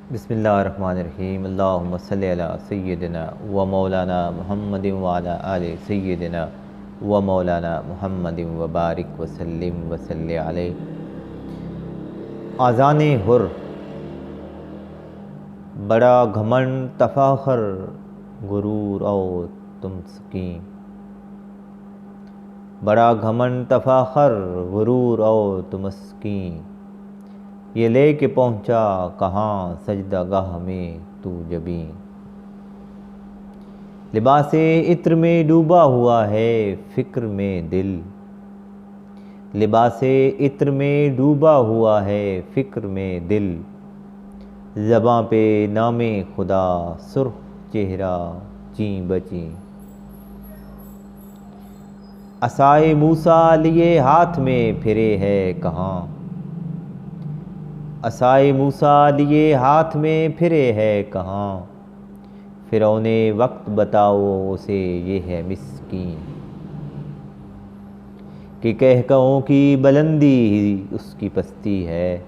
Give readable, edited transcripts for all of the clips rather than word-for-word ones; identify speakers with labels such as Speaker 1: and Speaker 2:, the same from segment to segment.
Speaker 1: بسم اللہ الرحمن الرحیم اللہم صلی علی سیدنا و مولانا محمد وعلی آل سیدنا و مولانا محمد وبارک وسلم وصلی علیہ۔ آذان حر، بڑا گھمنڈ تفاخر غرور او تم سکیں، بڑا گھمنڈ تفاخر غرور او تم سکیں، یہ لے کے پہنچا کہاں سجدہ گاہ میں تو جبیں۔ لباس عطر میں ڈوبا ہوا ہے فکر میں دل، لباس عطر میں ڈوبا ہوا ہے فکر میں دل، زباں پہ نام خدا سرخ چہرہ چیں بچیں۔ عصائے موسیٰ لیے ہاتھ میں پھرے ہے کہاں، عصائے موسیٰ لیے ہاتھ میں پھرے ہے کہاں، فرعون وقت بتاؤ اسے یہ ہے مسکین، کہ کہکہوں کی بلندی ہی اس کی پستی ہے،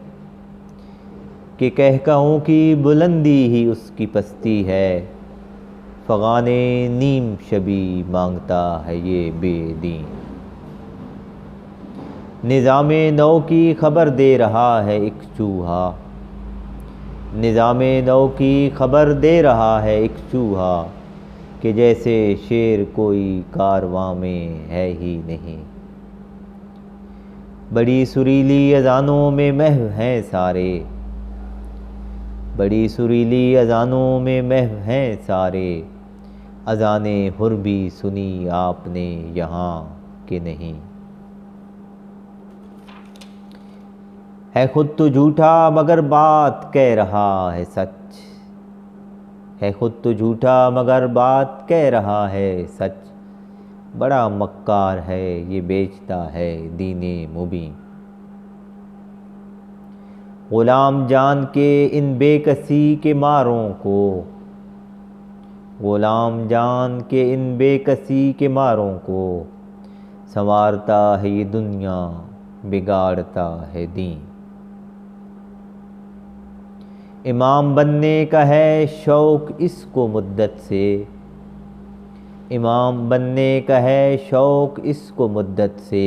Speaker 1: کہ کہکہوں کی بلندی ہی اس کی پستی ہے، فغان نیم شبی مانگتا ہے یہ بے دین۔ نظام نو کی خبر دے رہا ہے ایک چوہا، نظام نو کی خبر دے رہا ہے ایک چوہا، کہ جیسے شیر کوئی کارواں میں ہے ہی نہیں۔ بڑی سریلی اذانوں میں محو ہیں سارے، بڑی سریلی اذانوں میں محو ہیں سارے، اذان حر بھی سنی آپ نے یہاں کہ نہیں۔ ہے خود تو جھوٹا مگر بات کہہ رہا ہے سچ، ہے خود تو جھوٹا مگر بات کہہ رہا ہے سچ، بڑا مکار ہے یہ بیچتا ہے دین مبین۔ غلام جان کے ان بے کسی کے ماروں کو، غلام جان کے ان بے کسی کے ماروں کو، سنوارتا ہے یہ دنیا بگاڑتا ہے دین۔ امام بننے کا ہے شوق اس کو مدت سے، امام بننے کا ہے شوق اس کو مدت سے،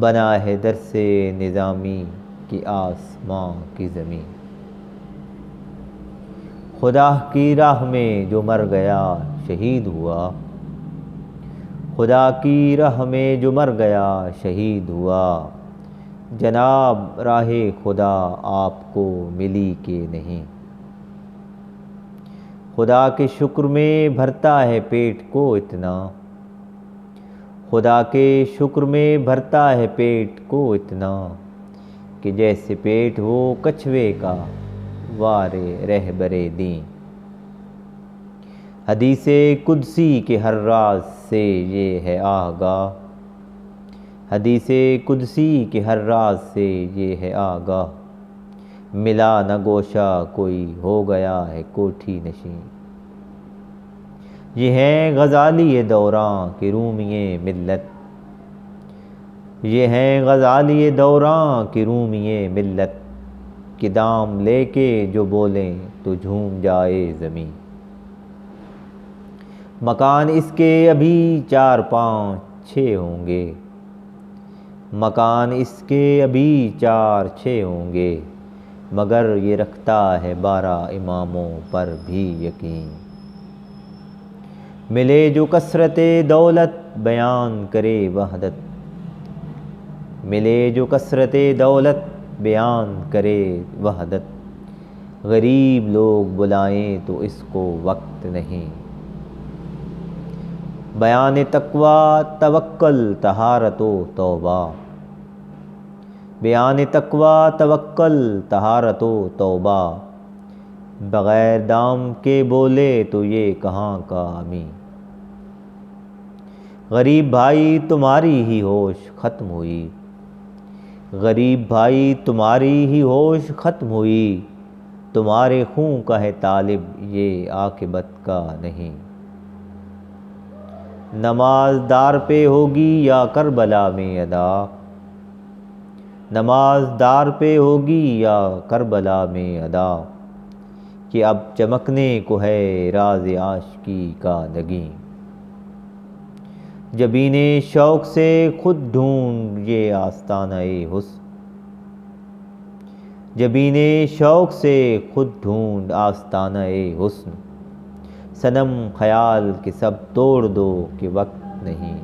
Speaker 1: بنا ہے درس نظامی کی آسماں کی زمین۔ خدا کی راہ میں جو مر گیا شہید ہوا، خدا کی راہ میں جو مر گیا شہید ہوا، جناب راہ خدا آپ کو ملی کہ نہیں۔ خدا کے شکر میں بھرتا ہے پیٹ کو اتنا، خدا کے شکر میں بھرتا ہے پیٹ کو اتنا، کہ جیسے پیٹ ہو کچھوے کا وارے رہبر دین۔ حدیث قدسی کے ہر راز سے یہ ہے آگاہ، حدیث قدسی کے ہر راز سے یہ ہے آگاہ، ملا نہ گوشہ کوئی ہو گیا ہے کوٹھی نشین۔ یہ ہیں غزالی دوراں کے رومی ملت، یہ ہیں غزالی دوراں کے رومی ملت، کہ دام لے کے جو بولیں تو جھوم جائے زمین۔ مکان اس کے ابھی 4 5 6 ہوں گے، مکان اس کے ابھی 4 6 ہوں گے، مگر یہ رکھتا ہے 12 اماموں پر بھی یقین۔ ملے جو کثرت دولت بیان کرے وحدت، ملے جو کثرت دولت بیان کرے وحدت، غریب لوگ بلائیں تو اس کو وقت نہیں۔ بیان تقویٰ توکل طہارت و توبہ، بیان تقویٰ توکل طہارت و توبہ، بغیر دام کے بولے تو یہ کہاں کا امین۔ غریب بھائی تمہاری ہی ہوش ختم ہوئی، غریب بھائی تمہاری ہی ہوش ختم ہوئی، تمہارے خون کا ہے طالب یہ عاقبت کا نہیں۔ نماز دار پہ ہوگی یا کربلا میں ادا، نماز دار پہ ہوگی یا کربلا میں ادا، کہ اب چمکنے کو ہے راز عاشقی کا نگیں۔ جبین شوق سے خود ڈھونڈ یہ آستانہ حسن، جبین شوق سے خود ڈھونڈ آستانہ حسن، صنم خیال کے سب توڑ دو کہ وقت نہیں۔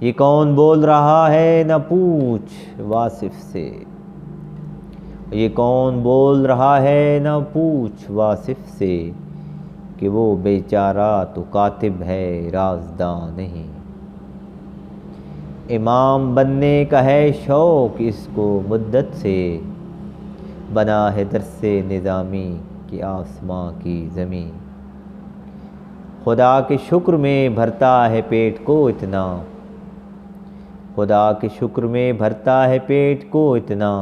Speaker 1: یہ کون بول رہا ہے نہ پوچھ واصف سے، یہ کون بول رہا ہے نہ پوچھ واصف سے، کہ وہ بیچارہ تو کاتب ہے رازداں نہیں۔ امام بننے کا ہے شوق اس کو مدت سے، بنا ہے درس نظامی کہ آسماں کی زمیں۔ خدا کے شکر میں بھرتا ہے پیٹ کو اتنا، خدا کے شکر میں بھرتا ہے پیٹ کو اتنا،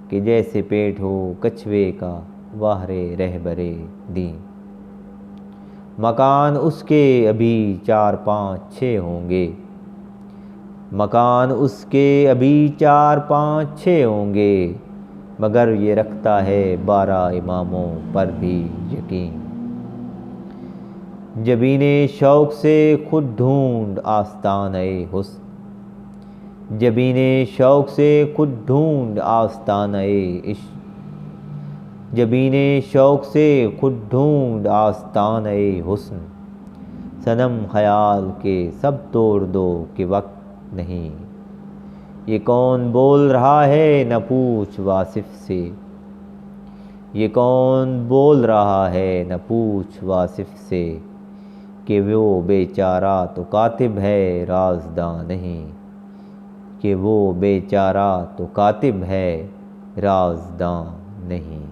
Speaker 1: کہ جیسے پیٹ ہو کچھوے کا واہر رہبر دین۔ مکان اس کے ابھی 4 5 6 ہوں گے، مکان اس کے ابھی 4 5 6 ہوں گے، مگر یہ رکھتا ہے 12 اماموں پر بھی یقین۔ جبین شوق سے خود ڈھونڈ آستانہ حسن، جبین شوق سے خود ڈھونڈ آستانہ عشق، جبین شوق سے خود ڈھونڈ آستانہ حسن، صنم خیال کے سب توڑ دو کہ وقت نہیں۔ یہ کون بول رہا ہے نہ پوچھ واصف سے، یہ کون بول رہا ہے نہ پوچھ واصف سے، کہ وہ بیچارہ تو کاتب ہے رازداں نہیں، کہ وہ بیچارہ تو کاتب ہے رازداں نہیں۔